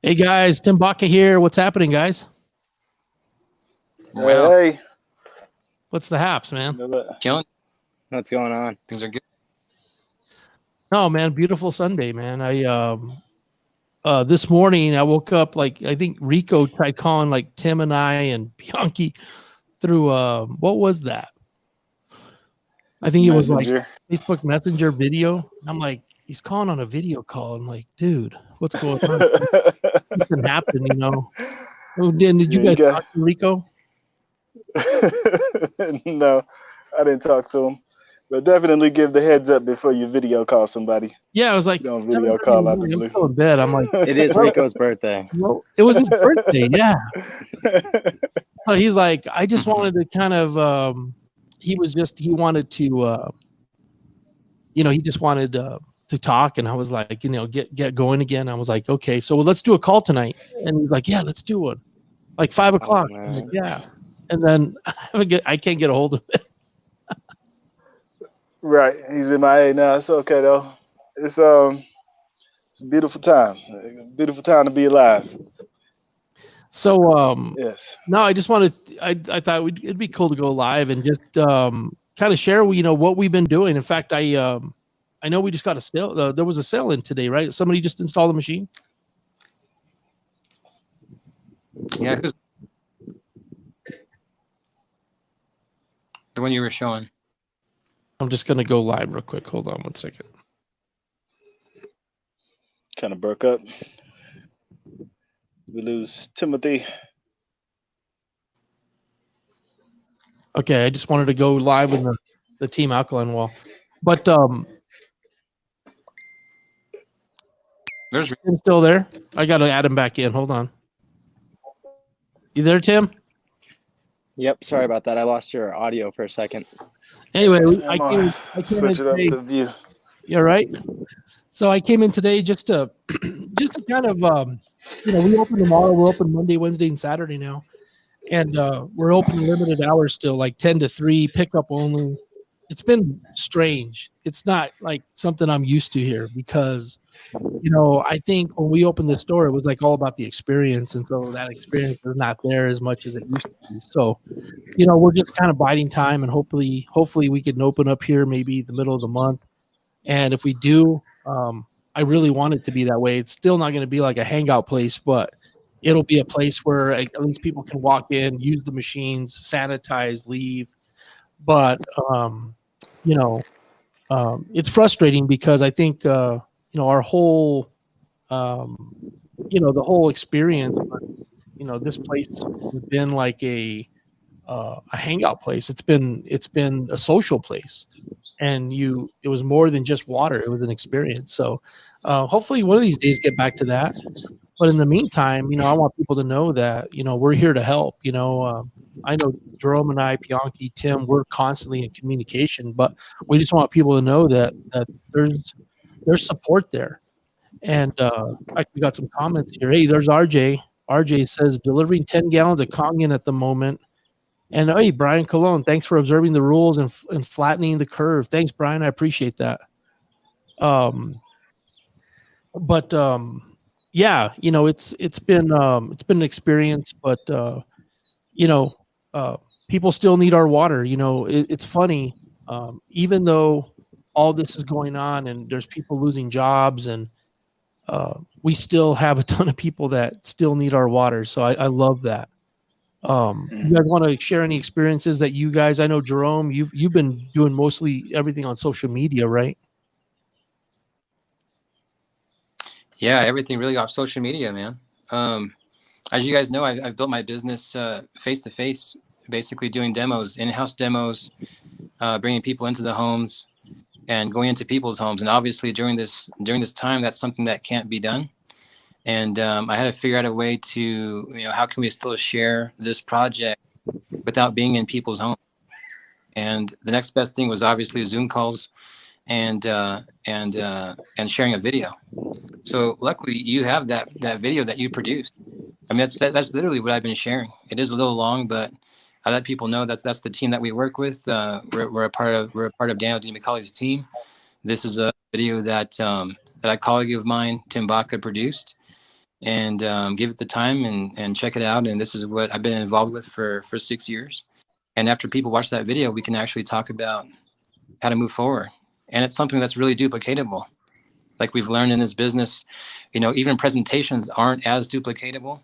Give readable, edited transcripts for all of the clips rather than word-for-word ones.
Hey guys, Tim Baca here. What's happening, guys? Well, Hey, What's the haps, man? chilling. what's going on? Things are good. No, man, beautiful Sunday, man. I this morning I woke up like I think Rico tried calling like Tim and I and Bianchi through what was that? I think it was like Messenger. Facebook Messenger video. I'm like, he's calling on a video call. I'm like, dude, what's going on? Something happened, you know. Oh, did you Yeah, you guys got. talk to Rico? No, I didn't talk to him, but definitely give the heads up before you video call somebody. Yeah, I was like You don't 7:30 video in the call out the morning. I'm blue. still in bed. I'm like, It is well, Rico's birthday. well, it was his birthday, yeah. So he's like, I just wanted to kind of he wanted to he just wanted to talk, and I was like, get going again. I was like, okay, so let's do a call tonight. And he's like, yeah, let's do one. Like 5:00. I'm like, yeah. And then I can't get a hold of it. Right, he's in my A now. It's okay though. It's a beautiful time. Beautiful time to be alive. So Yes. no, I just wanted I thought it'd be cool to go live and just kind of share what we've been doing. In fact, I know we just got a sale. There was a sale in today, right? Somebody just installed the machine. Yeah, who's the one you were showing? I'm just gonna go live real quick. Hold on one second. Kind of broke up. We lose Timothy. Okay, I just wanted to go live in the Team Alkaline wall, but There's Tim's still there. I got to add him back in. Hold on. You there, Tim? Yep, sorry about that. I lost your audio for a second. Anyway, I Come came on, in switch it up today. the view. You're right. So I came in today just to kind of we open tomorrow. We're open Monday, Wednesday, and Saturday now, and we're open limited hours still, like 10 to 3, pickup only. It's been strange. It's not like something I'm used to here because I think when we opened the store, it was like all about the experience, and so that experience is not there as much as it used to be. So we're just kind of biding time, and hopefully we can open up here maybe the middle of the month. And if we do, I really want it to be that way. It's still not going to be like a hangout place, but it'll be a place where at least people can walk in, use the machines, sanitize, leave. But it's frustrating because I think our whole the whole experience was, this place has been like a hangout place. It's been a social place, and it was more than just water. It was an experience. So hopefully one of these days get back to that. But in the meantime, I want people to know that we're here to help. I know Jerome and I, Bianchi, Tim, we're constantly in communication, but we just want people to know that there's support there. And we got some comments here. Hey, there's RJ. RJ says delivering 10 gallons of Kangen at the moment. And hey, Brian Colon, thanks for observing the rules and flattening the curve. Thanks, Brian. I appreciate that. Yeah, it's been an experience, but people still need our water. It's funny, even though all this is going on and there's people losing jobs, and we still have a ton of people that still need our water. So I love that. You guys want to share any experiences that you guys? I know Jerome, you've been doing mostly everything on social media, right? Yeah, everything really off social media, man. As you guys know, I've built my business face to face, basically doing demos, in-house demos, bringing people into the homes and going into people's homes. And obviously during this time, that's something that can't be done. And I had to figure out a way to, how can we still share this project without being in people's homes? And the next best thing was obviously Zoom calls and sharing a video. So luckily you have that video that you produced. I mean, that's literally what I've been sharing. It is a little long, but I let people know that's the team that we work with. We're a part of Daniel D. McCauley's team. This is a video that a colleague of mine, Tim Baca, produced. and give it the time and check it out. And this is what I've been involved with for 6 years. And after people watch that video, we can actually talk about how to move forward. And it's something that's really duplicatable. Like we've learned in this business, even presentations aren't as duplicatable.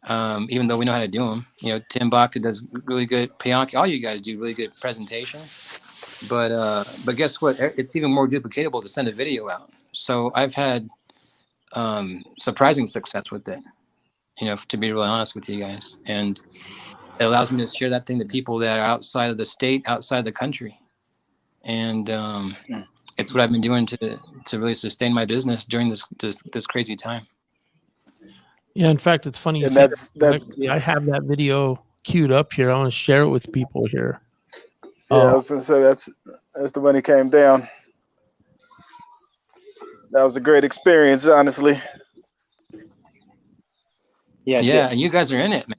Even though we know how to do them, Tim Baca does really good. Pianki, all you guys do really good presentations. But guess what? It's even more duplicatable to send a video out. So I've had surprising success with it. To be really honest with you guys, and it allows me to share that thing to people that are outside of the state, outside the country, and it's what I've been doing to really sustain my business during this crazy time. Yeah, in fact, it's funny you And say that's that. Actually, I have that video queued up here. I want to share it with people here. yeah. I was gonna say that's the one he came down. That was a great experience, honestly. Yeah, and you guys are in it, man.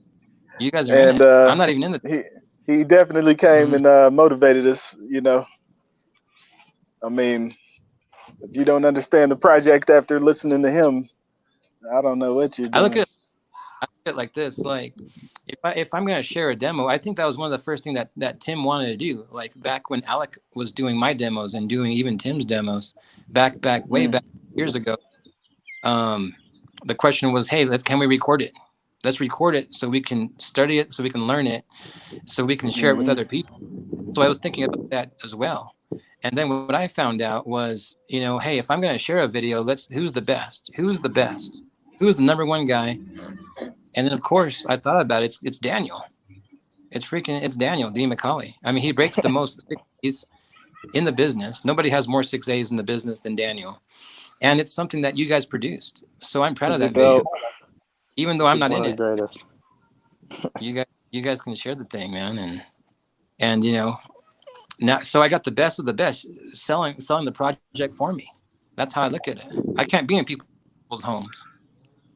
You guys are And in it. I'm not even in the. he definitely came and motivated us. I mean, if you don't understand the project after listening to him, I don't know what you're I look doing. at it like this: like, if I'm going to share a demo, I think that was one of the first things that Tim wanted to do. Like back when Alec was doing my demos and doing even Tim's demos, way back years ago. The question was, hey, can we record it? Let's record it so we can study it, so we can learn it, so we can share it with other people. So I was thinking about that as well. And then what I found out was, hey, if I'm going to share a video, who's the best? Who's the best? Who's the number one guy? And then, of course, I thought about it. It's Daniel. It's Daniel, D. McCauley. I mean, he breaks the most 6As in the business. Nobody has more 6As in the business than Daniel. And it's something that you guys produced. So I'm proud of that video. Even though I'm not in it. Greatest. You guys can share the thing, man. And now, so I got the best of the best selling the project for me. That's how I look at it. I can't be in people's homes.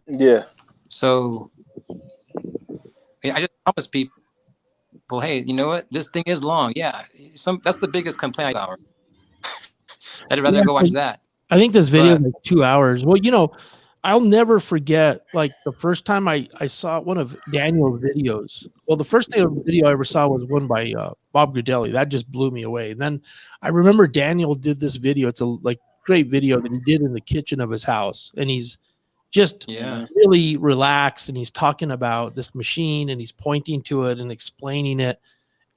Yeah. So I just promise people, hey, you know what? This thing is long. Yeah. That's the biggest complaint I got. I'd rather go watch that. I think this video is like 2 hours. Well, I'll never forget, like, the first time I saw one of Daniel's videos. Well, the first video I ever saw was one by Bob Gridelli. That just blew me away. And then I remember Daniel did this video. It's a great video that he did in the kitchen of his house. And he's just really relaxed, and he's talking about this machine, and he's pointing to it and explaining it.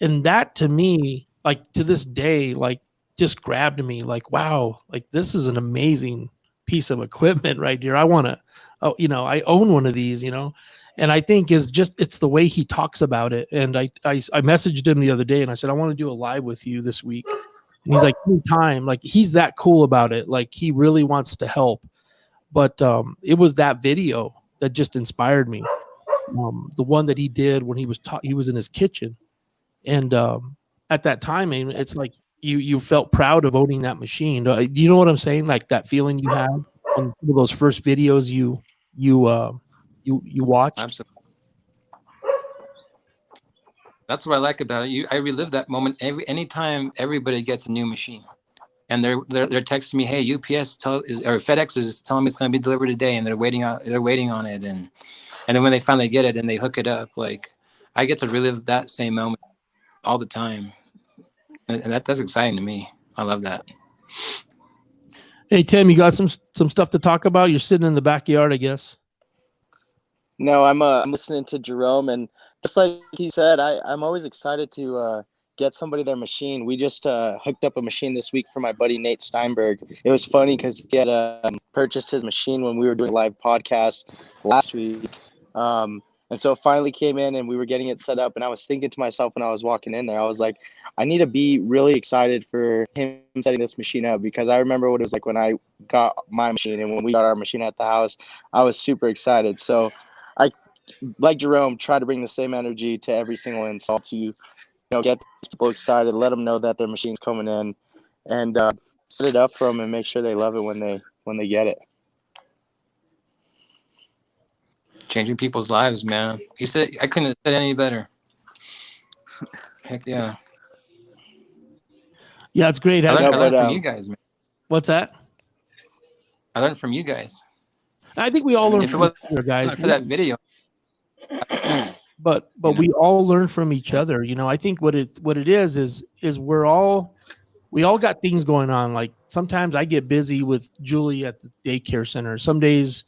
And that, to me, like, to this day, like, just grabbed me, like, wow, like, this is an amazing piece of equipment right here. I want to, I own one of these, and I think it's the way he talks about it. And I messaged him the other day and I said, I want to do a live with you this week. And he's like, anytime. Like, he's that cool about it. Like, he really wants to help. But it was that video that just inspired me. The one that he did when he was in his kitchen. And at that time, I mean, it's like, you felt proud of owning that machine. You know what I'm saying? Like that feeling you had on some of those first videos you watched. Absolutely. That's what I like about it. I relive that moment anytime everybody gets a new machine, and they're texting me, hey, UPS or FedEx is telling me it's going to be delivered today, and they're waiting on it, and then when they finally get it and they hook it up, like, I get to relive that same moment all the time. And that's exciting to me. I love that. Hey, Tim, you got some stuff to talk about? You're sitting in the backyard, I guess. No, I'm listening to Jerome, and just like he said, I'm always excited to get somebody their machine. We just hooked up a machine this week for my buddy Nate Steinberg. It was funny because he had purchased his machine when we were doing a live podcast last week. And so it finally came in and we were getting it set up. And I was thinking to myself when I was walking in there, I was like, I need to be really excited for him setting this machine up, because I remember what it was like when I got my machine and when we got our machine at the house. I was super excited. So I, like Jerome, try to bring the same energy to every single install to, get people excited, let them know that their machine's coming in, and set it up for them and make sure they love it when they get it. Changing people's lives, man. He said, I couldn't have said any better. Heck yeah. Yeah, it's great. I learned from you guys, man. What's that? I learned from you guys. I think we all learn If it from wasn't each other, guys. for that video, But you know, we all learn from each other. You know, I think what it is we all got things going on. Like sometimes I get busy with Julie at the daycare center. Some days,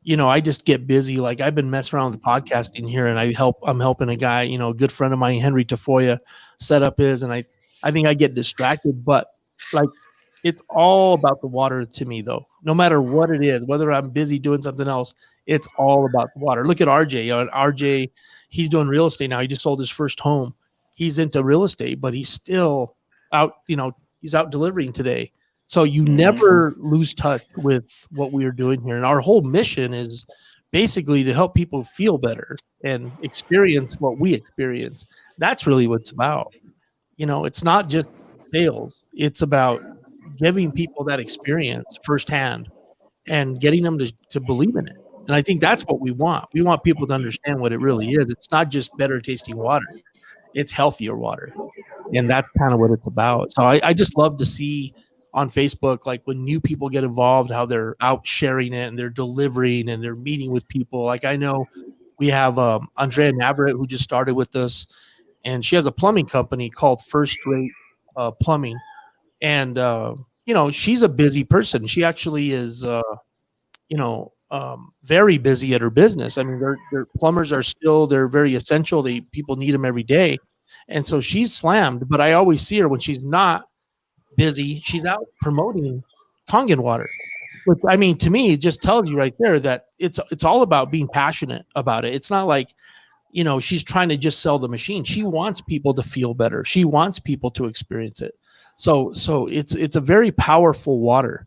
you know, I just get busy. Like I've been messing around with podcasting here, and I'm helping a guy, you know, a good friend of mine, Henry Tafoya, set up his, and I think I get distracted. But like it's all about the water to me, though. No matter what it is, whether I'm busy doing something else, it's all about the water. Look at RJ. You know, RJ, he's doing real estate now. He just sold his first home. He's into real estate, but he's still out. You know, he's out delivering today. So you never lose touch with what we are doing here. And our whole mission is basically to help people feel better and experience what we experience. That's really what it's about. You know, it's not just sales. It's about giving people that experience firsthand and getting them to believe in it. And I think that's what we want. We want people to understand what it really is. It's not just better tasting water. It's healthier water. And that's kind of what it's about. So I just love to see on Facebook, like when new people get involved, how they're out sharing it and they're delivering and they're meeting with people. Like I know we have Andrea Navarrete, who just started with us, and she has a plumbing company called First Rate Plumbing. And, you know, she's a busy person. She actually is, you know, very busy at her business. I mean, their plumbers are still, they're very essential. People need them every day. And so she's slammed, but I always see her when she's not busy, she's out promoting Kangen water. Which, I mean, to me, it just tells you right there that it's all about being passionate about it. It's not like, you know, she's trying to just sell the machine. She wants people to feel better. She wants people to experience it. So it's a very powerful water,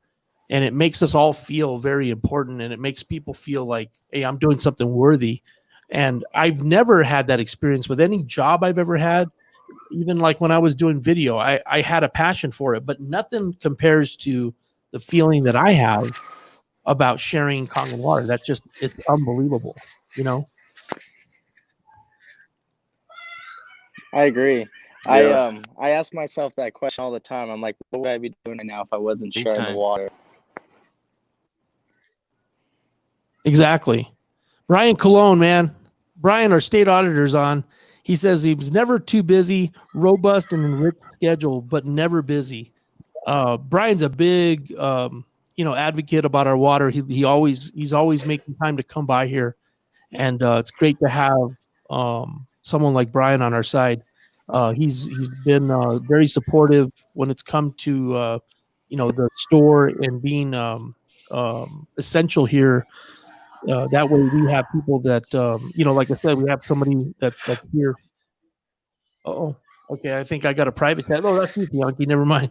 and it makes us all feel very important, and it makes people feel like, hey, I'm doing something worthy. And I've never had that experience with any job I've ever had. Even like when I was doing video, I had a passion for it, but nothing compares to the feeling that I have about sharing Kangen water. It's unbelievable, you know? I agree. Yeah. I ask myself that question all the time. I'm like, what would I be doing right now if I wasn't Big sharing the time. water? Exactly. Brian Colon, man. Brian, our state auditor's on. He says he was never too busy, robust and enriched schedule, but never busy. Brian's a big, you know, advocate about our water. He's always making time to come by here, and it's great to have someone like Brian on our side. He's been very supportive when it's come to you know, the store and being essential here. That way we have people that you know, like I said, we have somebody that's here. Oh, okay. I think I got a private chat. Oh, that's you, Bianchi. Never mind.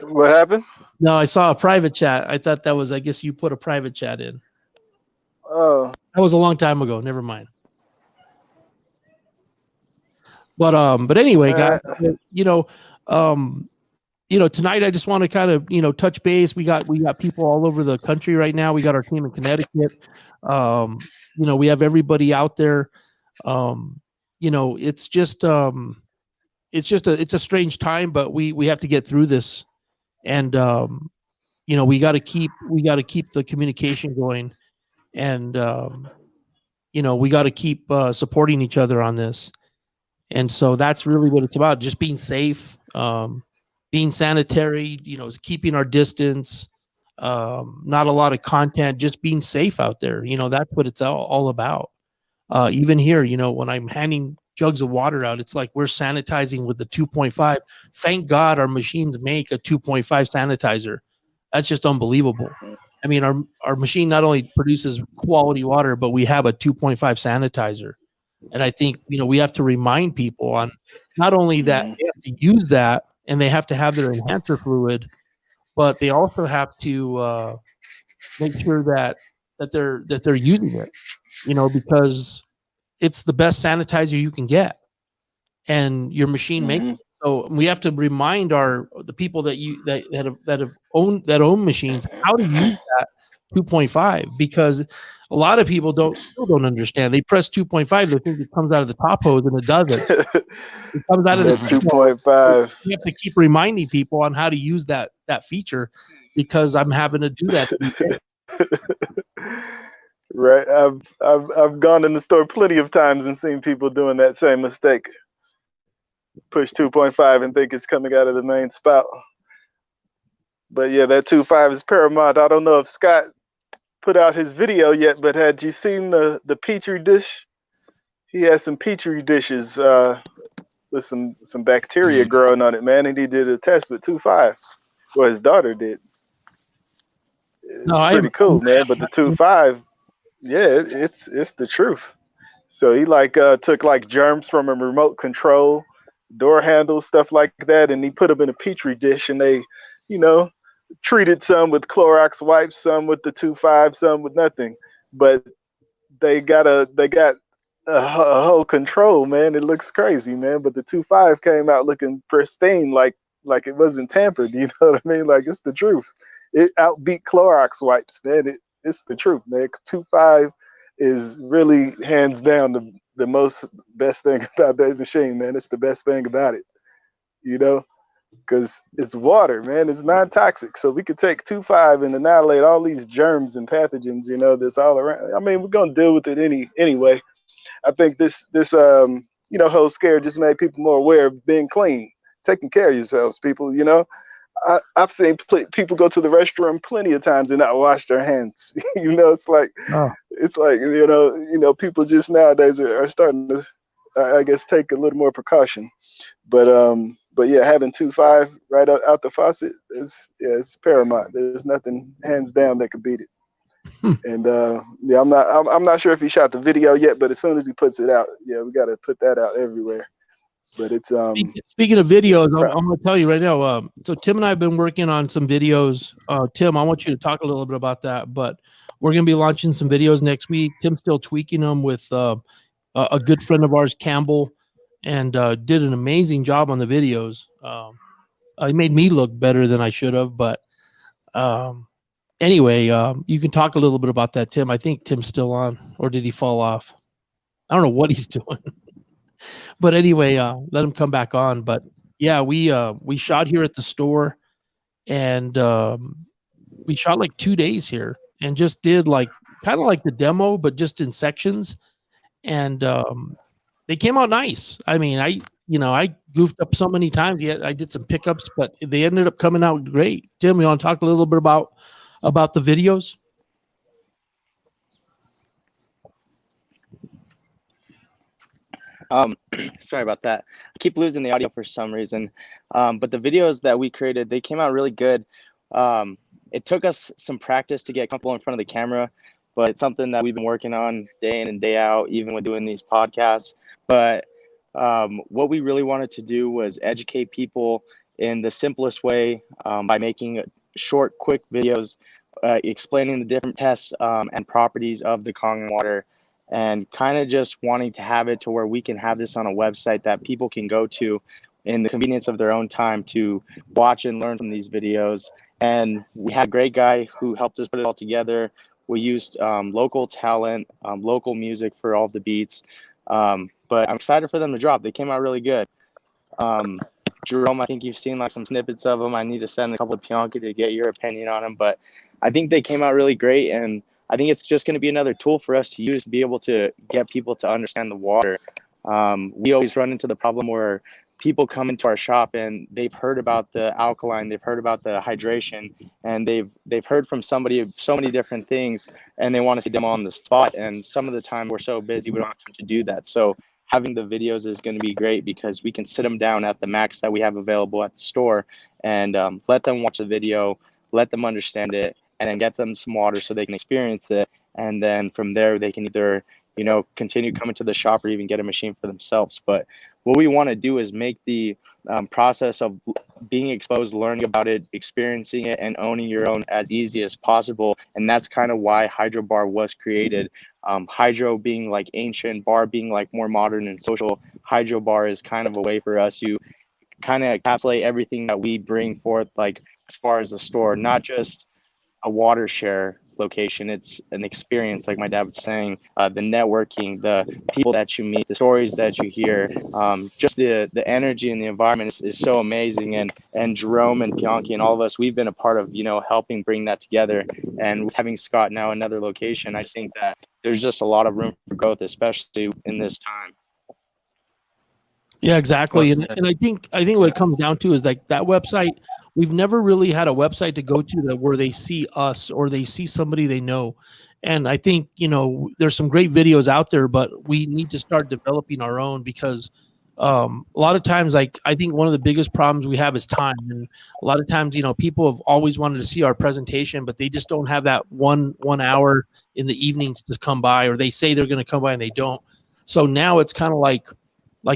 What happened? No, I saw a private chat. I thought that was, I guess you put a private chat in. Oh, That was a long time ago. Never mind. But anyway, guys, you know, tonight I just want to kind of, you know, touch base. We got people all over the country right now. We got our team in Connecticut. You know, we have everybody out there. You know, it's a strange time, but we have to get through this. And you know, we got to keep the communication going, and you know, we got to keep supporting each other on this. And so that's really what it's about, just being safe, being sanitary, you know, keeping our distance, not a lot of content, just being safe out there. You know, that's what it's all about. Even here, you know, when I'm handing jugs of water out, it's like we're sanitizing with the 2.5. Thank God our machines make a 2.5 sanitizer. That's just unbelievable. I mean, our machine not only produces quality water, but we have a 2.5 sanitizer. And I think, you know, we have to remind people on not only that they have to use that and they have to have their enhancer fluid, but they also have to make sure that they're using it, you know, because it's the best sanitizer you can get, and your machine makes it. So we have to remind the people that own machines how to use that 2.5, because a lot of people still don't understand. They press 2.5, they think it comes out of the top hose, and it doesn't. It comes out of the 2.5. You have to keep reminding people on how to use that feature, because I'm having to do that every day. Right. I've gone in the store plenty of times and seen people doing that same mistake. Push 2.5 and think it's coming out of the main spout. But yeah, that 2.5 is paramount. I don't know if Scott put out his video yet, but had you seen the petri dish? He has some petri dishes with some bacteria Mm. growing on it, man, and he did a test with 2.5. Well, his daughter did. No, It's I pretty haven't cool, seen man. But the 2.5, yeah, it's the truth. So he like took like germs from a remote control, door handles, stuff like that, and he put them in a petri dish, and they, you know, treated some with Clorox wipes, some with the 2.5, some with nothing. But they got a whole control, man. It looks crazy, man. But the 2.5 came out looking pristine, like it wasn't tampered. You know what I mean? Like it's the truth. It outbeat Clorox wipes, man. It's the truth, man. 2.5 is really hands down the most best thing about that machine, man. It's the best thing about it, you know, because it's water, man. It's non-toxic, so we could take 2.5 and annihilate all these germs and pathogens, that's all around. I mean, we're gonna deal with it anyway. I think this whole scare just made people more aware of being clean, taking care of yourselves, people. I've seen people go to the restroom plenty of times and not wash their hands. It's like Oh, people just nowadays are starting to, I guess, take a little more precaution. But yeah, having 2.5 right out the faucet it's paramount. There's nothing hands down that could beat it. hmm. And yeah, I'm not sure if he shot the video yet, but as soon as he puts it out, yeah, we got to put that out everywhere. But Speaking of it's videos, a I'm, pro. I'm going to tell you right now. So Tim and I have been working on some videos. Tim, I want you to talk a little bit about that. But we're going to be launching some videos next week. Tim's still tweaking them with a good friend of ours, Campbell, and did an amazing job on the videos. He made me look better than I should have. But um, anyway, you can talk a little bit about that, Tim. I think Tim's still on, or did he fall off? I don't know what he's doing. But anyway, let him come back on. But yeah, we shot here at the store, and we shot like 2 days here, and just did like kind of like the demo, but just in sections, and they came out nice. I mean, I goofed up so many times. Yet I did some pickups, but they ended up coming out great. Tim, you want to talk a little bit about the videos? Sorry about that. I keep losing the audio for some reason. But the videos that we created, they came out really good. It took us some practice to get comfortable in front of the camera, but it's something that we've been working on day in and day out, even with doing these podcasts. But what we really wanted to do was educate people in the simplest way by making short, quick videos explaining the different tests and properties of the Kangen water, and kind of just wanting to have it to where we can have this on a website that people can go to in the convenience of their own time to watch and learn from these videos. And we had a great guy who helped us put it all together. We used local talent, local music for all the beats. But I'm excited for them to drop. They came out really good. Um, Jerome, I think you've seen like some snippets of them. I need to send a couple of Bianca to get your opinion on them, but I think they came out really great, and I think it's just going to be another tool for us to use to be able to get people to understand the water. We always run into the problem where people come into our shop and they've heard about the alkaline, they've heard about the hydration, and they've heard from somebody so many different things, and they want to see them on the spot. And some of the time we're so busy we don't have time to do that. So having the videos is going to be great because we can sit them down at the max that we have available at the store and let them watch the video, let them understand it, and then get them some water so they can experience it. And then from there, they can either, continue coming to the shop or even get a machine for themselves. But what we want to do is make the process of being exposed, learning about it, experiencing it, and owning your own as easy as possible. And that's kind of why Hydro Bar was created. Hydro being like ancient, bar being like more modern and social. Hydro Bar is kind of a way for us to kind of encapsulate everything that we bring forth, like as far as the store, not just a water share, location. It's an experience, like my dad was saying. The networking, the people that you meet, the stories that you hear, just the energy and the environment is so amazing. And Jerome and Bianchi and all of us, we've been a part of, helping bring that together. And with having Scott now another location, I think that there's just a lot of room for growth, especially in this time. Yeah, exactly. Well, And I think what it comes down to is like that website. We've never really had a website to go to where they see us or they see somebody they know. And I think, there's some great videos out there, but we need to start developing our own because a lot of times, like, I think one of the biggest problems we have is time. And a lot of times, people have always wanted to see our presentation, but they just don't have that one hour in the evenings to come by, or they say they're going to come by and they don't. So now it's kind of like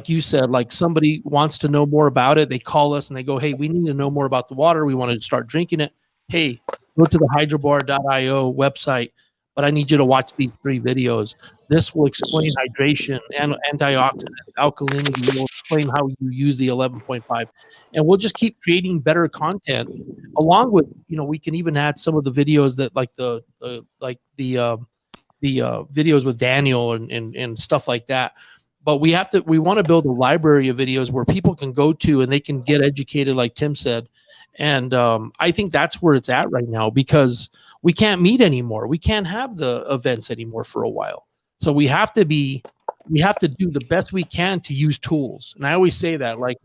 you said, like somebody wants to know more about it. They call us and they go, hey, we need to know more about the water. We want to start drinking it. Hey, go to the hydrobar.io website, but I need you to watch these 3 videos. This will explain hydration and antioxidant, alkalinity. Will explain how you use the 11.5. And we'll just keep creating better content along with, we can even add some of the videos that like the videos with Daniel and stuff like that. But we want to build a library of videos where people can go to and they can get educated, like Tim said. And I think that's where it's at right now because we can't meet anymore. We can't have the events anymore for a while. So we have to do the best we can to use tools. And I always say that, like,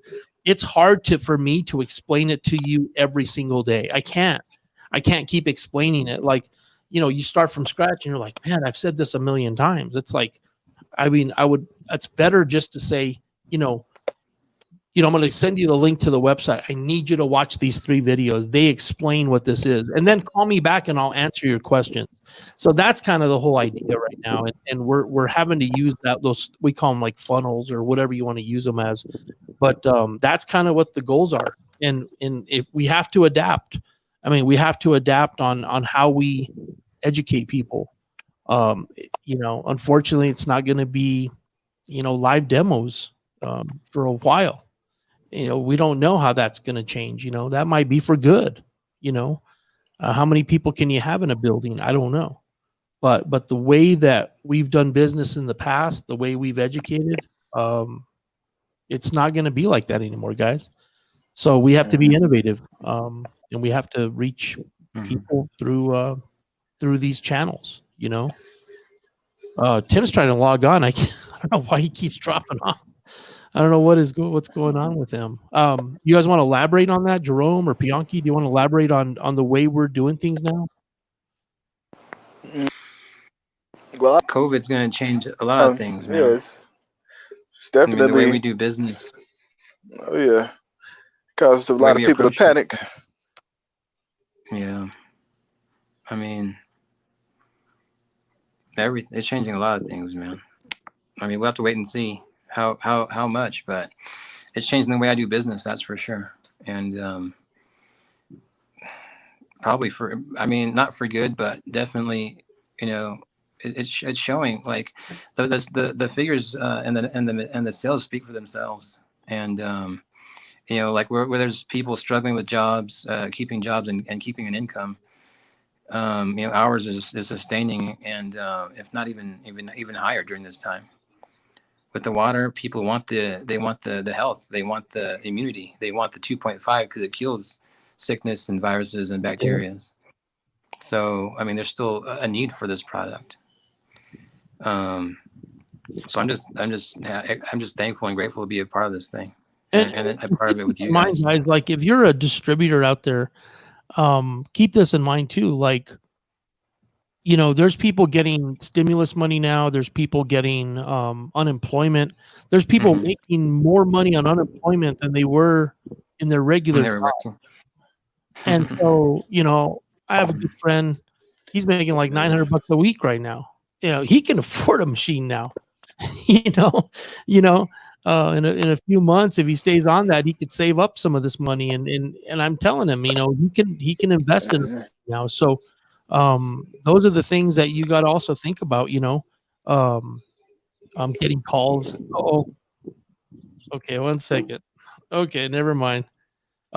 it's hard for me to explain it to you every single day. I can't keep explaining it. Like, you start from scratch and you're like, man, I've said this a million times. It's like, it's better just to say, I'm going to send you the link to the website. I need you to watch these 3 videos. They explain what this is. And then call me back and I'll answer your questions. So that's kind of the whole idea right now. And we're having to use those, we call them like funnels or whatever you want to use them as. But that's kind of what the goals are. And if we have to adapt, we have to adapt on how we educate people. Unfortunately, it's not going to be, live demos for a while. We don't know how that's going to change. That might be for good. How many people can you have in a building? I don't know. But the way that we've done business in the past, the way we've educated, it's not going to be like that anymore, guys. So we have to be innovative, and we have to reach people through these channels. Tim's trying to log on. I don't know why he keeps dropping off. I don't know what's going on with him. You guys want to elaborate on that, Jerome or Bianchi? Do you want to elaborate on the way we're doing things now? Well, COVID's going to change a lot of things, man. Yes, it's definitely the way we do business. Oh yeah, caused a The way lot of we people to approach it. panic. Yeah. It's changing a lot of things, man. We'll have to wait and see how much, but it's changing the way I do business, that's for sure. And probably not for good, but definitely, it's showing, like the figures and the sales speak for themselves. And like where there's people struggling with jobs, keeping jobs and keeping an income. Ours is sustaining, and if not even higher during this time. With the water, people want the health, they want the immunity, they want the 2.5 because it kills sickness and viruses and bacteria. So there's still a need for this product. So I'm just thankful and grateful to be a part of this thing, and a part of it with you guys. Like, if you're a distributor out there, keep this in mind too. Like, there's people getting stimulus money now. There's people getting unemployment. There's people making more money on unemployment than they were in their regular job. And so, I have a good friend. He's making like $900 a week right now. He can afford a machine now. In a few months, if he stays on that, he could save up some of this money. And I'm telling him, he can invest in it now. So those are the things that you got to also think about. I'm getting calls. Oh, okay, 1 second. Okay, never mind.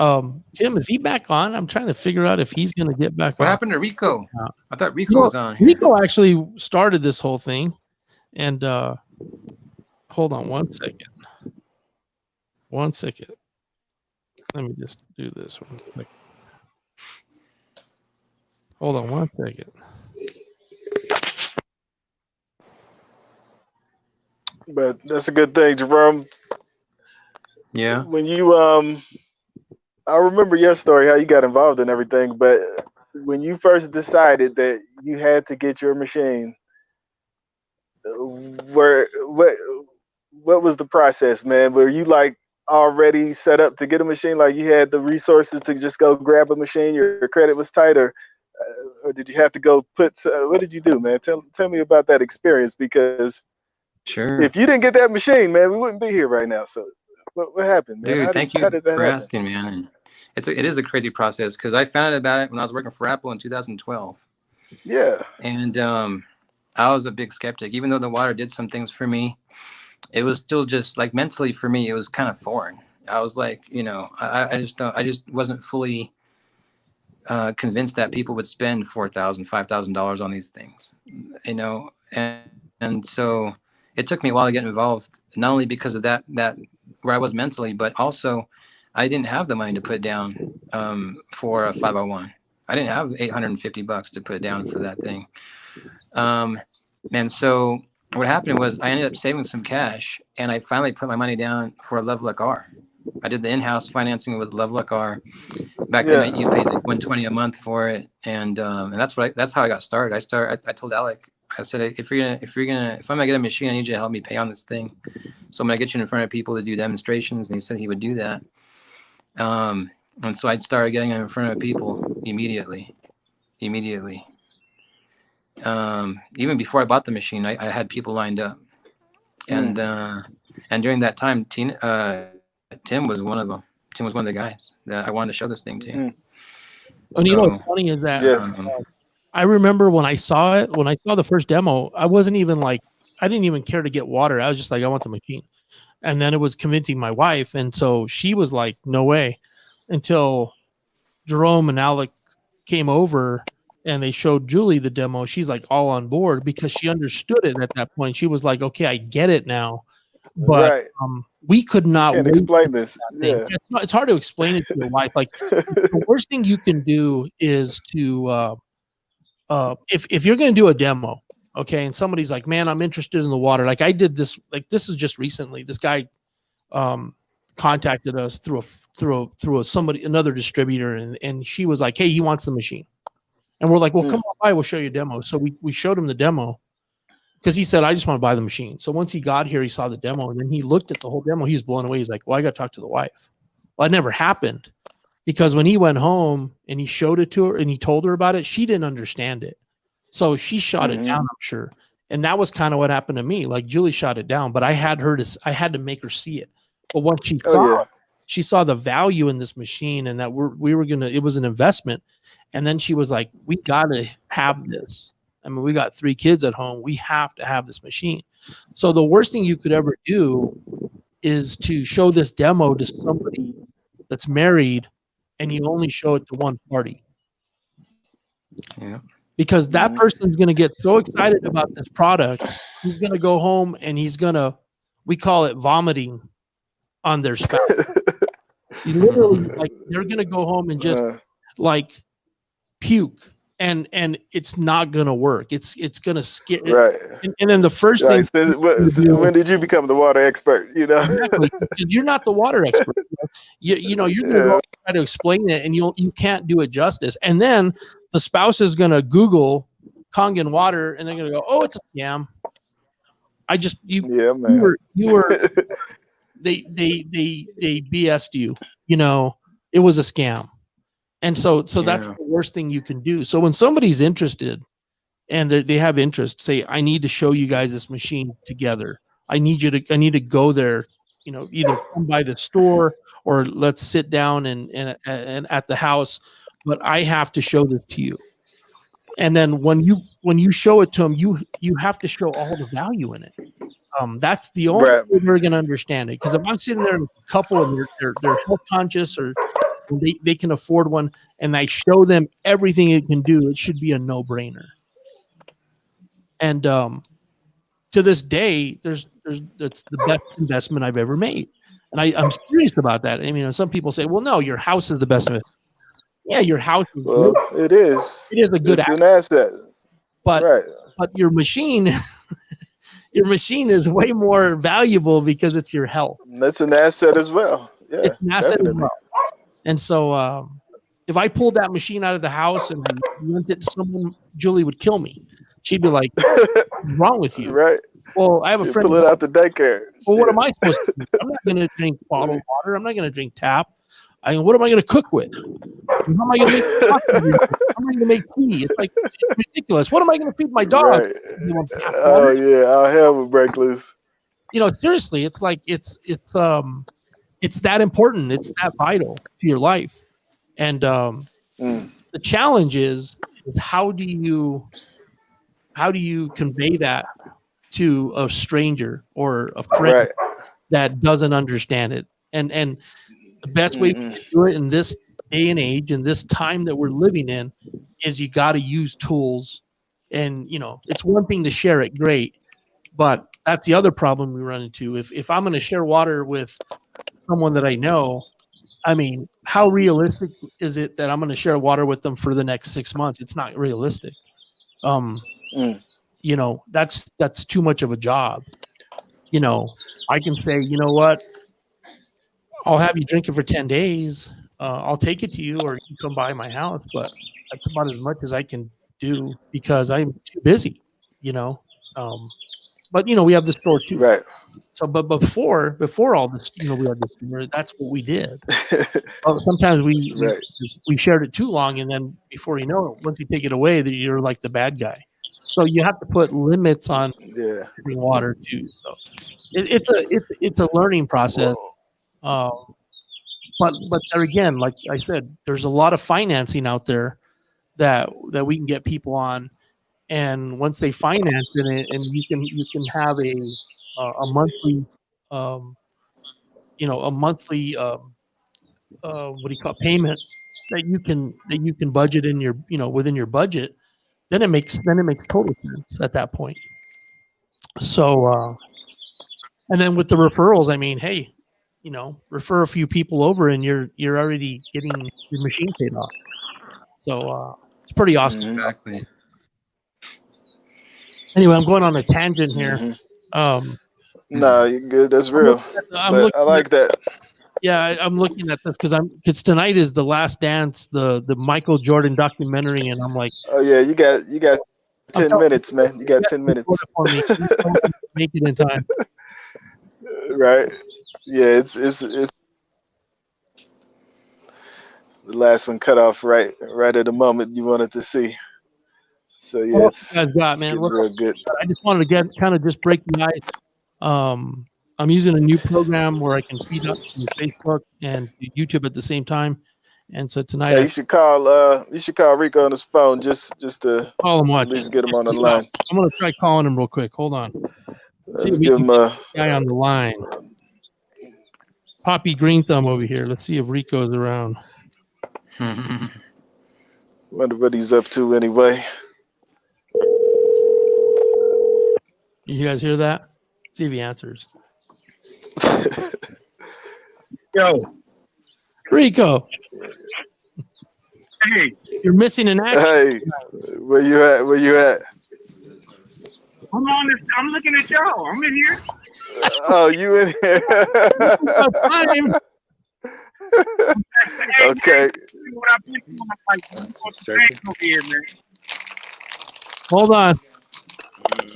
Tim, is he back on? I'm trying to figure out if he's going to get back What on. happened to Rico? I thought Rico You know, was on here. Rico actually started this whole thing. And hold on one second. One second. Let me just do this 1 second. Hold on 1 second. But that's a good thing, Jerome. Yeah. When you I remember your story, how you got involved in everything, but when you first decided that you had to get your machine, what was the process, man? Were you like already set up to get a machine, like you had the resources to just go grab a machine, your credit was tight, or did you have to go what did you do, man? Tell me about that experience, because Sure. if you didn't get that machine, man, we wouldn't be here right now. So what happened, man? Dude, thank you how did that for happen? asking, man. And it is a crazy process, because I found out about it when I was working for Apple in 2012. Yeah. And I was a big skeptic. Even though the water did some things for me, it was still just like mentally for me, it was kind of foreign. I was like, I just wasn't fully convinced that people would spend $4,000, $5,000 on these things, and so it took me a while to get involved, not only because of that where I was mentally, but also I didn't have the money to put down for a 501. I didn't have $850 to put down for that thing. And so what happened was I ended up saving some cash, and I finally put my money down for a Lovelock R. I did the in-house financing with Lovelock R. Back then, you paid like $120 a month for it, and that's how I got started. I told Alec, I said, if I'm gonna get a machine, I need you to help me pay on this thing. So I'm gonna get you in front of people to do demonstrations, and he said he would do that. And so I started getting in front of people immediately. Even before I bought the machine, I had people lined up, and during that time, Tim was one of them. Tim was one of the guys that I wanted to show this thing to. And you know what's funny is that I remember when I saw it, when I saw the first demo, I wasn't even like, I didn't even care to get water. I was just like, I want the machine. And then it was convincing my wife. And so she was like, no way, until Jerome and Alec came over and they showed Julie the demo. She's like all on board because she understood it at that point. She was like, okay, I get it now. But we could not can't explain this. Yeah. It's hard to explain it to your wife. Like the worst thing you can do is to if you're going to do a demo, okay, and somebody's like, man, I'm interested in the water. Like I did this, like this is just recently. This guy contacted us through another distributor, and she was like, hey, he wants the machine. And we're like, well, come on by, we'll show you a demo. So we showed him the demo because he said, I just want to buy the machine. So once he got here, he saw the demo, and then he looked at the whole demo. He was blown away. He's like, well, I got to talk to the wife. Well, it never happened because when he went home and he showed it to her and he told her about it, she didn't understand it. So she shot it down, I'm sure. And that was kind of what happened to me. Like Julie shot it down, but I had to make her see it. But once she saw it, she saw the value in this machine and that it was an investment. And then she was like, we got to have this. I mean, we got 3 kids at home. We have to have this machine. So the worst thing you could ever do is to show this demo to somebody that's married and you only show it to one party. Yeah. Because that person's going to get so excited about this product, he's going to go home and we call it vomiting on their spouse. You literally, like, they're going to go home and just like puke, and it's not going to work. It's going to scare. Right. And then the first thing. When did you become the water expert? Exactly. You're not the water expert. You're going to go try to explain it, and you can't do it justice. And then the spouse is going to Google Kangen water, and they're going to go, "Oh, it's a scam." You were they BS'd you. It was a scam, and so that's the worst thing you can do. So when somebody's interested and they have interest, say, "I need to show you guys this machine together. I need to go there. Either come by the store or let's sit down and at the house. But I have to show this to you." And then when you show it to them, you have to show all the value in it. That's the only way they're going to understand it. Because if I'm sitting there in a couple and they're health conscious or and they can afford one, and I show them everything it can do, it should be a no-brainer. And to this day, that's the best investment I've ever made. And I'm serious about that. I mean, some people say, well, no, your house is the best investment. Yeah, your house is Well, good. it is. It is a good It's an asset. but Right. but your machine is way more valuable because it's your health. That's an asset as well. Yeah, It's an asset definitely. as well. And so if I pulled that machine out of the house and lent it to someone, Julie would kill me. She'd be like, what's wrong with you? Right. Well, I have a She'll friend. pull it out the daycare. Well, what Shit. am I supposed to do? I'm not going to drink bottled water. I'm not going to drink tap. What am I going to cook with? How am I going to make coffee? How am I going to make tea? It's ridiculous. What am I going to feed my dog? Right. Oh yeah, our hell would break loose. Seriously, it's like it's that important. It's that vital to your life. And the challenge is how do you convey that to a stranger or a friend that doesn't understand it? And the best way to do it in this day and age, in this time that we're living in, is you got to use tools. And it's one thing to share it, great, but that's the other problem we run into. If I'm going to share water with someone that I know, I mean, how realistic is it that I'm going to share water with them for the next 6 months? It's not realistic. That's too much of a job. I can say, you know what? I'll have you drink it for 10 days. I'll take it to you, or you come by my house, but that's about as much as I can do because I'm too busy, but we have the store too. Right. So, but before all this, we had this store. That's what we did. Sometimes we shared it too long, and then before you know it, once you take it away, that you're like the bad guy. So you have to put limits on drinking water too. So it's a learning process. But there again, like I said, there's a lot of financing out there that we can get people on, and once they finance it, and you can have a monthly, a monthly what do you call it, payment that you can budget in your within your budget. Then it makes total sense at that point. So and then with the referrals, I mean, hey, refer a few people over, and you're already getting your machine paid off. So it's pretty awesome. Exactly. Anyway, I'm going on a tangent here. No, you're good. That's real. I like that. Yeah, I'm looking at this because tonight is The Last Dance, the Michael Jordan documentary, and I'm like, oh yeah, you got 10 minutes, man. You got 10 minutes. For me. Make it in time. Right. Yeah, it's the last one cut off right at the moment you wanted to see. So yeah, it's you guys got, man. Look, real good. I just wanted to just break the ice. I'm using a new program where I can feed up to Facebook and to YouTube at the same time. And so tonight, you should call Rico on his phone just to call him. At least get him on the line. I'm gonna try calling him real quick. Hold on. Let's give him a guy on the line. Poppy Green Thumb over here. Let's see if Rico's around. Wonder what he's up to anyway. You guys hear that? See if he answers. Yo, Rico. hey, You're missing an action. Hey, where you at? I'm looking at y'all. I'm in here. Oh, you in here? Okay. What I've been doing, like, over here, man. Hold on.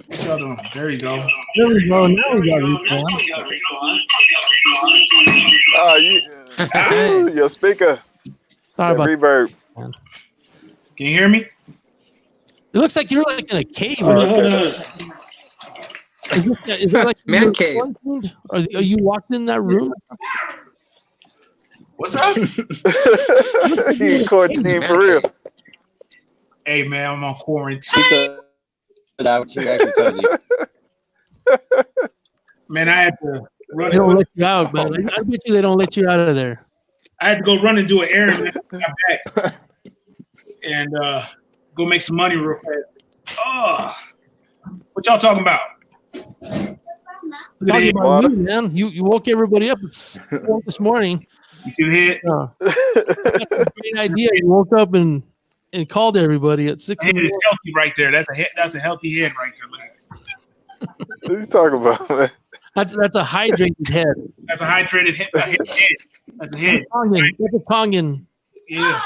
What y'all doing? There you go. There we go. Now we got Rico on. Oh, your speaker. Sorry about reverb. Can you hear me? It looks like you're like in a cave. Is that like Man cave? Are you locked in that room? What's up? He quarantine for real. Hey, man, I'm on quarantine. Man, I had to run. They don't let you out, man. I bet you they don't let you out of there. I had to go run and do an errand, and then I got back and go make some money real fast. Oh, what y'all talking about? Look at Talking the about Water. you, man. You woke everybody up this morning. head. You see the head? That's a great idea. You woke up and called everybody at 6 Head in the is morning. healthy right there. That's a head. That's a healthy head right there. Look at it. What are you talking about, man? That's a hydrated head. That's a hydrated head. That's a head. That's a Tongan. Yeah.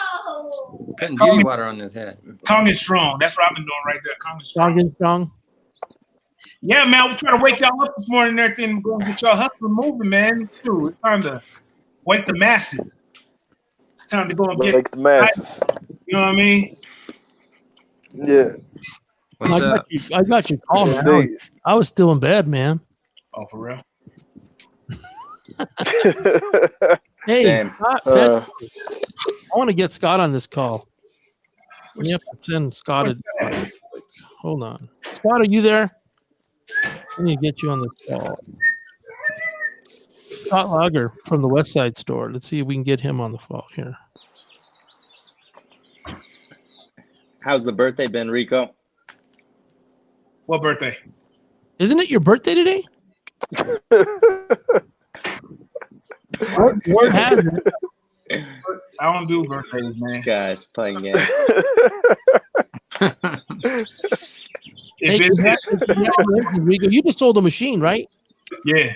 Putting beauty water on his head. Kong is strong. That's what I've been doing right there. Kong is strong. Tongan strong. Yeah, man. We're trying to wake y'all up this morning and everything. We're going to get y'all hustling moving, man. Shoot, it's time to wake the masses. It's time to go and get, Like the masses. you know what I mean? Yeah. What's I up? got your call, man. Indeed. I was still in bed, man. Oh, for real? Hey, Same. Scott, Uh, I want to get Scott on this call. We have to send Scott. Hold on, Scott, are you there? I need to get you on this call. Scott Lager from the West Side Store. Let's see if we can get him on the phone here. How's the birthday been, Rico? What birthday? Isn't it your birthday today? Word has it. I don't do birthdays, This man. guy's playing games. If it, Rico, you just sold a machine, right? yeah.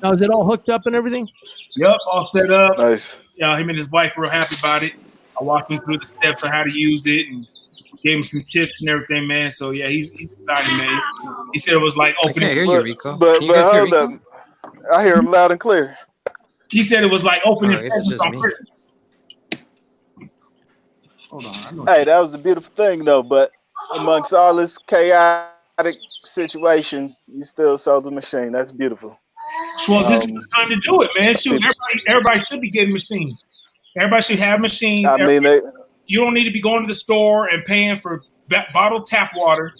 Now is it all hooked up and everything? Yup, all set up. nice. Him and his wife were real happy about it. I walked him through the steps of how to use it and gave him some tips and everything, man. So yeah, he's excited, man. He said it was like I can't opening. hear you, Rico. But Can you guys hear hold Rico? up. I hear him loud and clear. He said it was like opening Oh, I guess it's presents just on me. Christmas. Hold on, I know. Hey, that was a beautiful thing, though. But amongst all this chaotic situation, you still sold the machine. That's beautiful. Well, this is the time to do it, man. Shoot, people- everybody should be getting machines. Everybody should have machines. I mean, they, You don't need to be going to the store and paying for bottled tap water.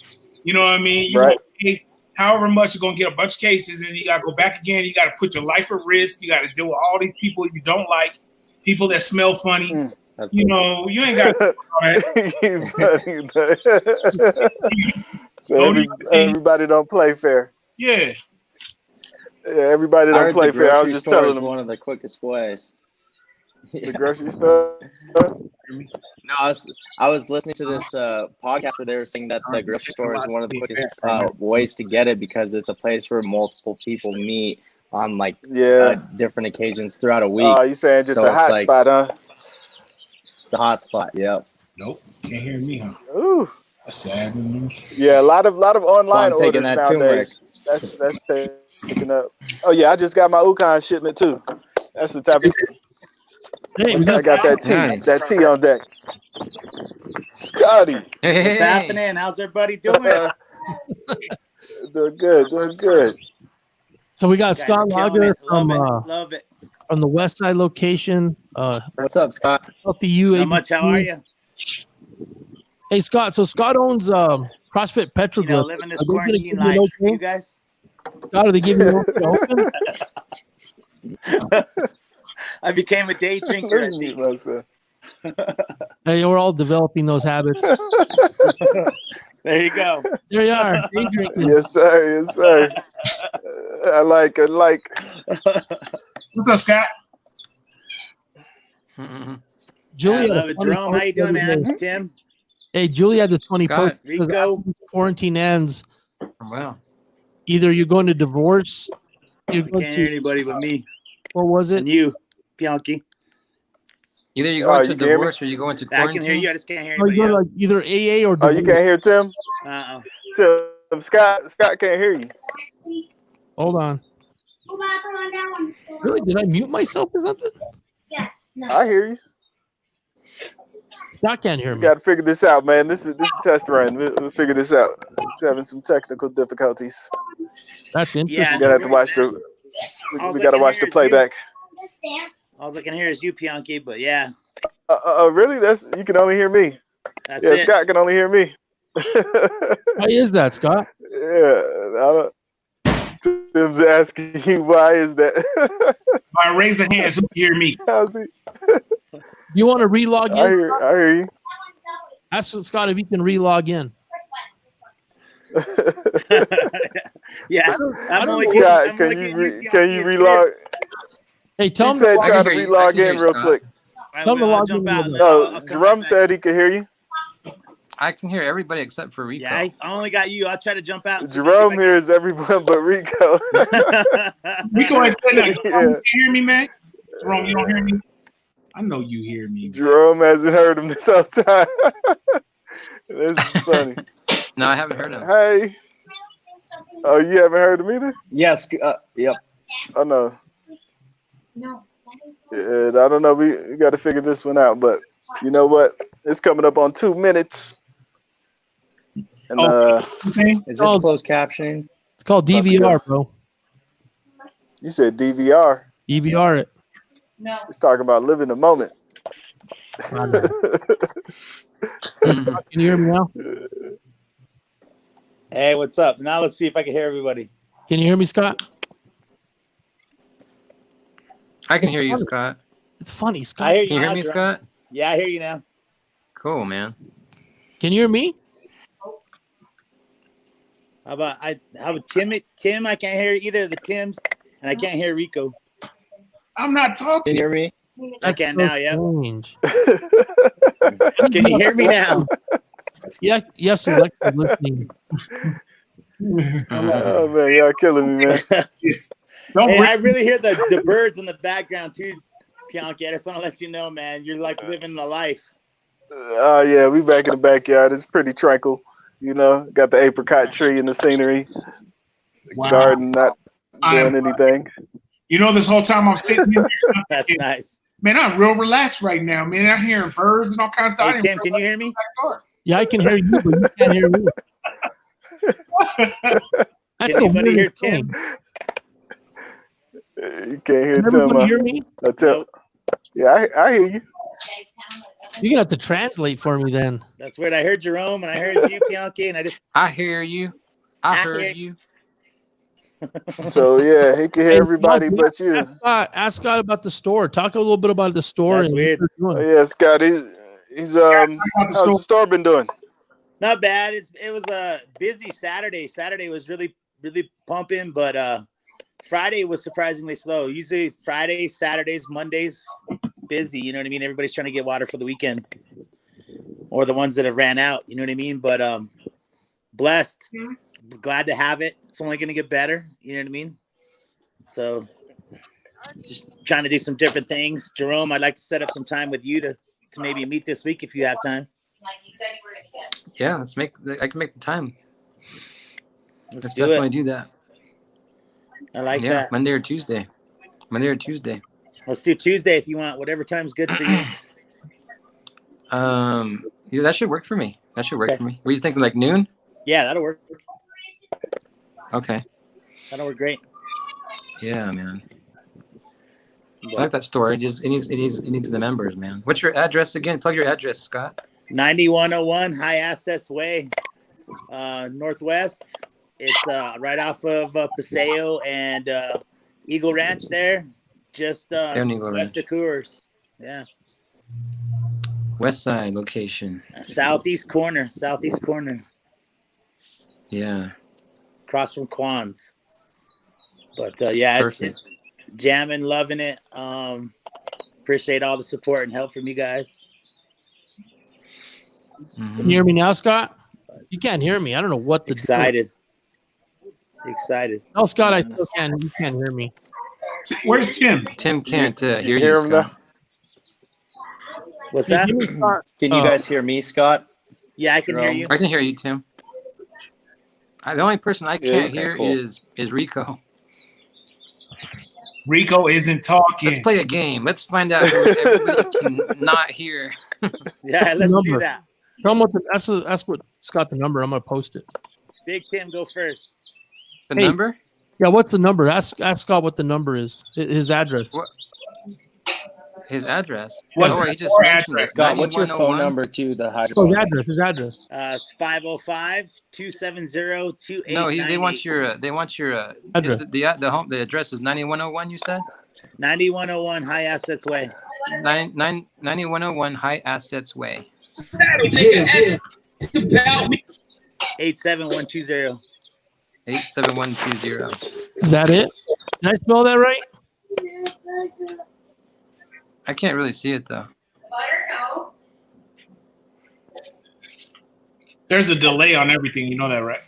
You know what I mean? You Right. pay however much, you're going to get a bunch of cases, and you got to go back again. You got to put your life at risk. You got to deal with all these people you don't like, people that smell funny. Mm. That's You know, you ain't got to do all that. So everybody don't play fair. Yeah. Yeah, everybody I don't heard play the fair. I was grocery just store telling is them one of the quickest ways. the grocery store. No, I was listening to this podcast where they were saying that the grocery store is one of the quickest ways to get it because it's a place where multiple people meet on like Yeah. different occasions throughout a week. Oh, you saying just So a it's hot like- spot, huh? It's a hot spot. Yep. Nope. Can't hear me, huh? Ooh. That's sad. Man. Yeah, a lot of online I'm taking orders that turmeric. nowadays. That's picking up. Oh yeah, I just got my Ukon shipment too. That's the type of Hey, I got that tea. Nice. That tea on deck. Scotty. Hey, What's happening? How's everybody doing? Doing good, doing good. so we got Guys are Scott killing Lager it. Love it. from the West Side location. What's up, Scott? Healthy you. Not much. How are you? Hey Scott. So Scott owns CrossFit Petroglyph. You know, living this Are they gonna quarantine give you an life. okay? You guys? Scott, are they giving you an open? I became a day drinker. I Listen to think. myself. Hey, we're all developing those habits. There you go. There you are. Day drinking. Yes, sir. Yes, sir. I like. What's up, Scott? Mhm. Julie I had a love it. funny Jerome, how you doing, post the other man? day. Tim? Hey, Julie had this funny Scott. post. because Rico? after this quarantine ends, Wow. either you're going to divorce, you're I going can't hear to, anybody but me. what was it? And you, Bianchi. Either you go into you can hear me? divorce or you go into I quarantine. can hear you. I just can't hear Or anybody you're else. like either AA or Oh, divorce. you can't hear Tim? Uh-oh. Tim, Scott can't hear you. Hold on. Really? Did I mute myself or something? Yes. No. I hear you. Scott can't hear We me. got to figure this out, man. This is a test run. We'll figure this out. It's having some technical difficulties. That's interesting. Yeah. We're gonna have to watch the. All We I gotta can watch hear the is playback. All I can hear is you, Bianchi, but yeah, Really? You can only hear me. that's Yeah, it. Scott can only hear me. Why is that, Scott? Yeah, Tim's asking you why is that? All right, raise the hands. Who can hear me? How's he? You want to relog I in? hear you. Ask Scott if he can relog in. Yeah, I'm only Scott, I'm can only you getting can you UT relog? Hey, tell He him said to I try can to hear you. I relog can hear in you, real Scott. quick. Tell him to I'll log jump in out and with then No, I'll come Jerome right back. said he could hear you. I can hear everybody except for Rico. Yeah, I only got you. I'll try to jump out. And see if Jerome I hears everyone but Rico. can Rico has said that. Yeah. You hear me, man? Jerome, you don't hear me? I know you hear me. Man. Jerome hasn't heard him this whole time. This is funny. No, I haven't heard him. Hey. Oh, you haven't heard him either? Yes. Yep. Oh, no. Yeah, I don't know. We got to figure this one out. But you know what? It's coming up on 2 minutes. And Okay. Is this closed captioning? It's called DVR, bro. you said DVR. DVR it. It's talking about living the moment. Can you hear me now? Hey, what's up? Now let's see if I can hear everybody. Can you hear me, Scott? I can hear you, Scott. It's funny, Scott. I hear you. Can you hear now, me, Jerome. Scott? Yeah, I hear you now. Cool, man. Can you hear me? How about Tim? Tim, I can't hear either of the Tims, and I can't hear Rico. I'm not Can talking. you hear me? I can now. Yep. Strange. Can you hear me now? Yeah, yes, selective listening. Oh, man, y'all killing me, man. Don't Hey, bring- I really hear the birds in the background too, Pianki. I just want to let you know, man. You're like living the life. Oh, yeah, we back in the backyard. It's pretty tranquil. You know, got the apricot tree in the scenery. Wow. Garden not I'm- doing anything. You know, this whole time I'm sitting here, I'm That's thinking, nice. man, I'm real relaxed right now, man. I'm hearing birds and all kinds of stuff. I Hey, didn't Tim, can you hear me? realize Yeah, I can hear you, but you can't hear me. That's Can the anybody hear weirdest Tim? thing. You can't hear Can Tim. everybody hear me? Nope. Yeah, I hear you. You're gonna have to translate for me then. That's weird. I heard Jerome and I heard you, Pianki, and I just I hear you. I heard you. So, yeah, he can hear Hey, everybody Scott, but you. Ask Scott about the store. Talk a little bit about the store. That's and weird. what Oh, you're doing. yeah, Scott, he's how's the store been doing? not bad. It was a busy Saturday. Saturday was really pumping, but Friday was surprisingly slow. Usually Fridays, Saturdays, Mondays, busy. You know what I mean? Everybody's trying to get water for the weekend, or the ones that have ran out. You know what I mean? But blessed, glad to have it. It's only going to get better. You know what I mean? So just trying to do some different things. Jerome, I'd like to set up some time with you to maybe meet this week if you have time. Yeah, I can make the time. Let's Let's do definitely it. do that. I like Yeah, that. Monday or Tuesday. Let's do Tuesday if you want. Whatever time's good for you. Yeah, that should work for me. Okay. Were you thinking like noon? Yeah, that'll work. Okay. That'll work great. Yeah, man. I like that store. It needs the members, man. What's your address again? Plug your address, Scott. 9101 High Assets Way, Northwest. It's right off of Paseo and Eagle Ranch there, just Eagle west of Coors. Yeah, West Side location. southeast corner. Yeah. Across from Kwan's. But yeah, it's jamming, loving it. Appreciate all the support and help from you guys. Mhm. Can you hear me now, Scott? You can't hear me. I don't know what the Excited. Oh, Scott, I still can. You can't hear me. Where's Tim? Tim can't hear hear you, him now? Scott. What's Hey, that? give me Scott. Can you guys hear me, Scott? Yeah, I can hear Jerome? you. I can hear you, Tim. The only person I can't okay, hear cool. is Rico. Rico isn't talking. Let's play a game. Let's find out who everybody can not hear. Yeah, let's do Number. that. Tell him ask what Scott the number. I'm gonna post it. Big Tim, go first. The Hey. number? Yeah, what's the number? Ask Scott what the number is. His address. What? His address. What's Oh, the he just store mentioned address? it. Scott, what's your phone 9101. number to the Oh, hydro? his address. It's 505-270-2898. No, they want your Address. the address is 9101. You said 9101 High Assets Way. 9101 High Assets Way. Nigga, about me. 87120. 87120. Is that it? Did I spell that right? I can't really see it though. There's a delay on everything. You know that, right?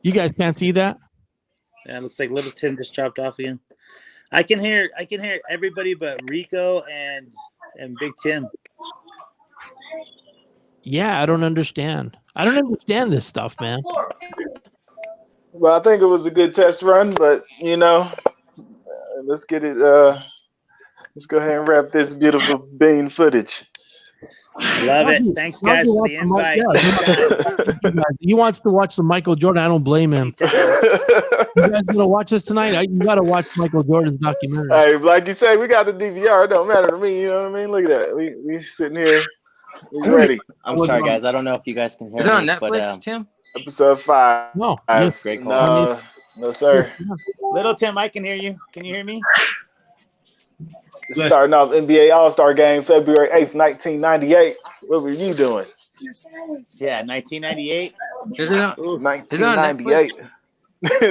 You guys can't see that? Yeah, it looks like Little Tim just chopped off again. I can hear everybody but Rico and Big Tim. Yeah, I don't understand. I don't understand this stuff, man. Well, I think it was a good test run, but let's get it. Let's go ahead and wrap this beautiful bean footage. Love it. Thanks, guys, for the invite. He wants to watch the Michael Jordan. I don't blame him. You guys gonna watch this tonight? You gotta watch Michael Jordan's documentary. Hey, like you say, we got the DVR. It don't matter to me. You know what I mean? Look at that. We sitting here. We ready. I'm sorry, guys. I don't know if you guys can hear Is it on me, Netflix, Tim? Episode 5. No, Great call. No, sir. Little Tim, I can hear you. Can you hear me? Starting off NBA All-Star Game, February 8th, 1998. What were you doing? Yeah, 1998. Is it on? Oof. Is it on 1998.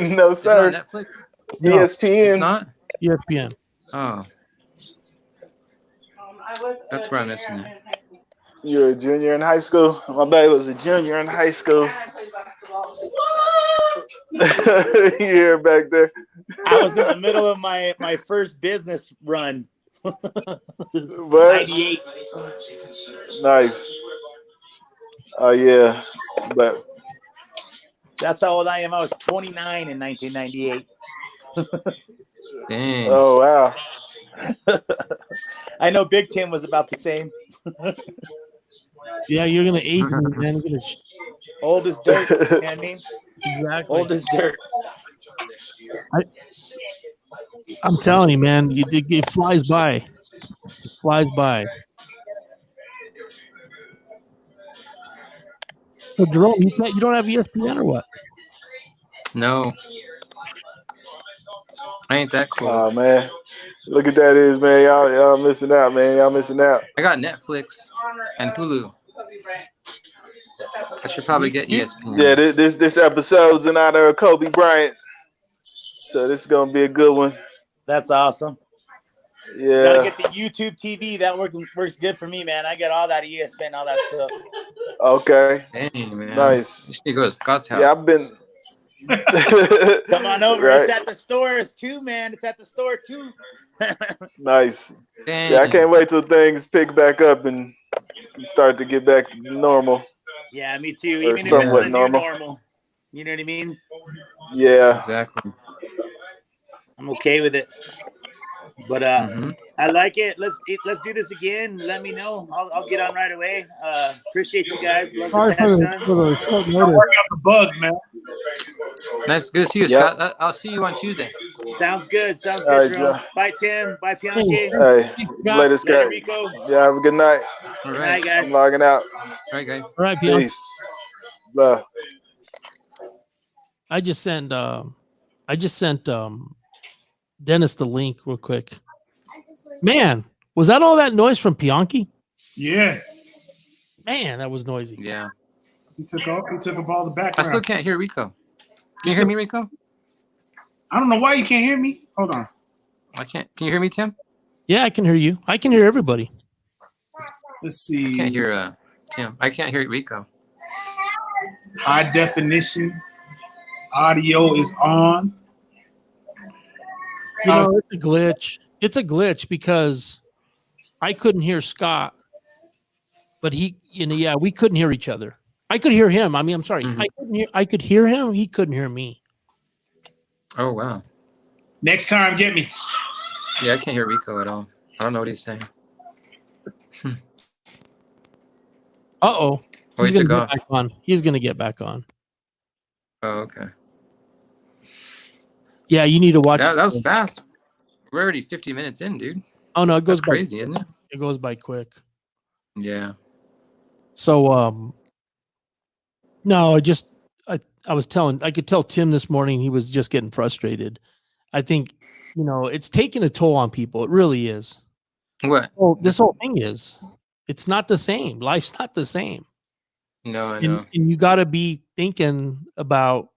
No, Is it sir. on Netflix? No. ESPN. It's not. ESPN. Oh, that's where I'm missing it. You're a junior in high school. My baby was a junior in high school. You hear back there? I was in the middle of my first business run. What? 98. Nice. Oh yeah, but That's how old I am. I was 29 in 1998. Dang. oh wow. I know Big Tim was about the same. Yeah, you're gonna age me, man. You're gonna Old as dirt. You know what I mean? exactly. Old as dirt. I'm telling you, man. It flies by. It flies by. So Jerome, you don't have ESPN or what? No. I ain't that cool. Oh man, look at that is, man. Y'all missing out, man. Y'all missing out. I got Netflix and Hulu. I should probably get ESPN. Yeah, this episode's in honor of Kobe Bryant, so this is gonna be a good one. That's awesome. Yeah. Gotta get the YouTube TV. That works good for me, man. I get all that ESPN, all that stuff. Okay. Dang, man. Nice. You should go to Scott's house. Yeah, I've been. Come on over. Right. It's at the stores too, man. It's at the store too. Nice. Dang. Yeah, I can't wait till things pick back up and start to get back to normal. Yeah, me too. Or Even if it's somewhat the normal. new normal. You know what I mean? Yeah. Exactly. I'm okay with it. But Mhm. I like it. Let's do this again. Let me know. I'll get on right away. Appreciate you guys. Love the Sorry test for run. the short Work notice. out the bugs, man. Nice. Good to see you, Yep. Scott. I'll see you on Tuesday. Sounds good. Sounds All good, right, Jerome. Joe. Bye, Tim. Bye, Pianki. Hey, Scott. later, Later, Scott. Rico. Yeah, have a good night. All Good right. night, guys. I'm logging out. All right, guys. All right, Pion. Peace. Love. I just sent Dennis the link real quick. Man, was that all that noise from Pianki? Yeah. Man, that was noisy. Yeah. He took all the I background. still can't hear Rico. Can you hear me, Rico? I don't know why you can't hear me. Hold on. I can't. Can you hear me, Tim? Yeah, I can hear you. I can hear everybody. Let's see. I can't hear Tim. I can't hear Rico. High definition audio is on. You know, it's a glitch. It's a glitch because I couldn't hear Scott, but he, we couldn't hear each other. I could hear him. I mean, I'm sorry. Mhm. I could hear him. He couldn't hear me. Oh, wow. Next time, get me. Yeah, I can't hear Rico at all. I don't know what he's saying. Uh-oh. Oh, he He's took gonna off. get back on. He's going to get back on. Oh, okay. Yeah, you need to watch. That was fast. We're already 50 minutes in, dude. Oh no, it goes That's by crazy, isn't it? it goes by quick. Yeah. So no, I was telling I could tell Tim this morning he was just getting frustrated. I think, it's taking a toll on people. It really is. What? Well, this whole thing is. It's not the same. Life's not the same. No, I And, know. and you got to be thinking about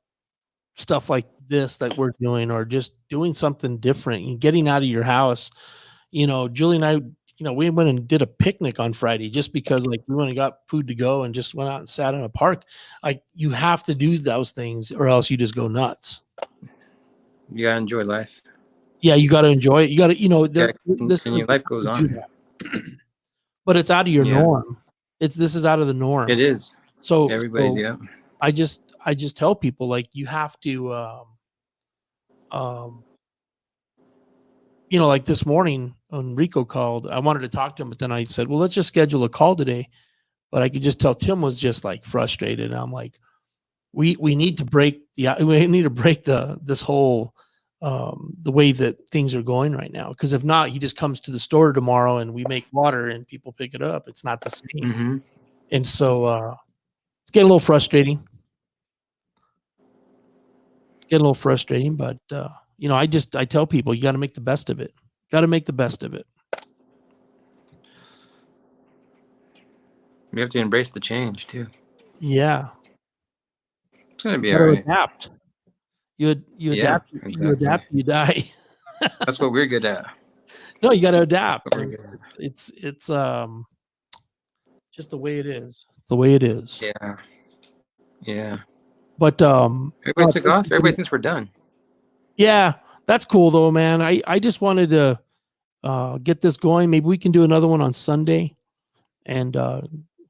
stuff like this that we're doing, or just doing something different and getting out of your house. Julie and I, we went and did a picnic on Friday just because like we went and got food to go and just went out and sat in a park. Like you have to do those things or else you just go nuts. You gotta enjoy life. Yeah, you got to enjoy it. You got to, And your life goes on. But it's out of your Yeah. norm. This is out of the norm. It is. So Everybody, yeah. I just tell people like you have to like this morning when Rico called, I wanted to talk to him, but then I said, well, let's just schedule a call today. But I could just tell Tim was just like frustrated. And I'm like, we need to break this whole the way that things are going right now. Because if not, he just comes to the store tomorrow and we make water and people pick it up. It's not the same. Mm-hmm. And so it's getting a little frustrating. But I tell people you got to make the best of it. Got to make the best of it. You have to embrace the change too. Yeah. It's gonna be You all right. adapt. You adapt. Exactly. You adapt. You die. That's what we're good at. No, you got to adapt. What we're good at. It's just the way it is. It's the way it is. Yeah. Yeah. But Everybody took off. Everybody thinks we're done. yeah, that's cool though, man. I just wanted to get this going. Maybe we can do another one on Sunday, and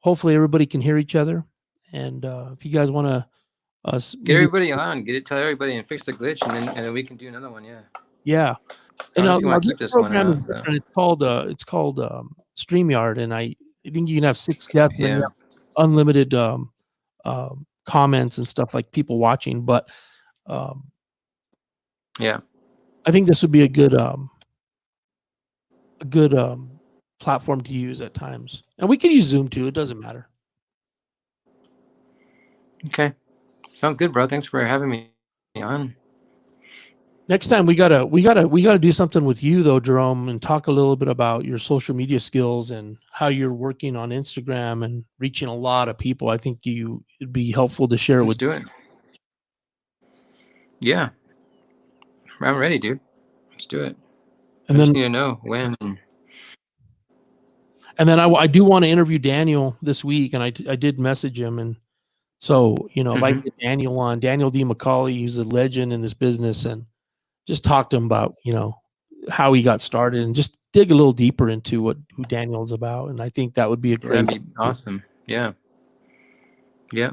hopefully everybody can hear each other. And if you guys want to Get everybody on. Tell everybody and fix the glitch, and then we can do another one. Yeah. Yeah. I don't know if you want to keep this one program out. is different. It's called StreamYard, and I think you can have 6 guests and then you have unlimited comments and stuff like people watching. But yeah, I think this would be a good platform to use at times, and we can use Zoom too. It doesn't matter. Okay, sounds good, bro. Thanks for having me on. Next time we gotta do something with you though, Jerome, and talk a little bit about your social media skills and how you're working on Instagram and reaching a lot of people. I think it'd be helpful to share Let's do it. Yeah, I'm ready, dude. Let's do it. And I then just need to know when. And then I do want to interview Daniel this week, and I did message him, and so if I get Daniel on, Daniel D. McCauley, who's a legend in this business, and just talk to him about how he got started, and just dig a little deeper into who Daniel's about, and I think that would be a great. That'd be awesome. Yeah. Yeah.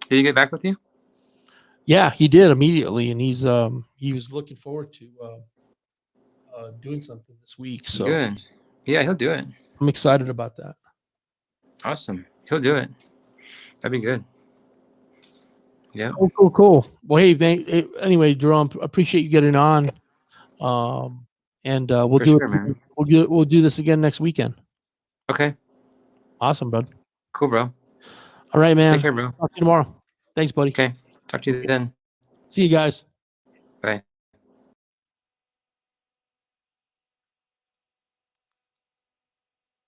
Did he get back with you? Yeah, he did immediately, and he was looking forward to doing something this week. So good. Yeah, he'll do it. I'm excited about that. Awesome. He'll do it. That'd be good. Yeah. Cool. Well, hey, anyway, Jerome, appreciate you getting on. And we'll do it. Man. We'll do this again next weekend. Okay. Awesome, bud. Cool, bro. All right, man. Take care, bro. Talk to you tomorrow. Thanks, buddy. Okay. Talk to you then. See you guys.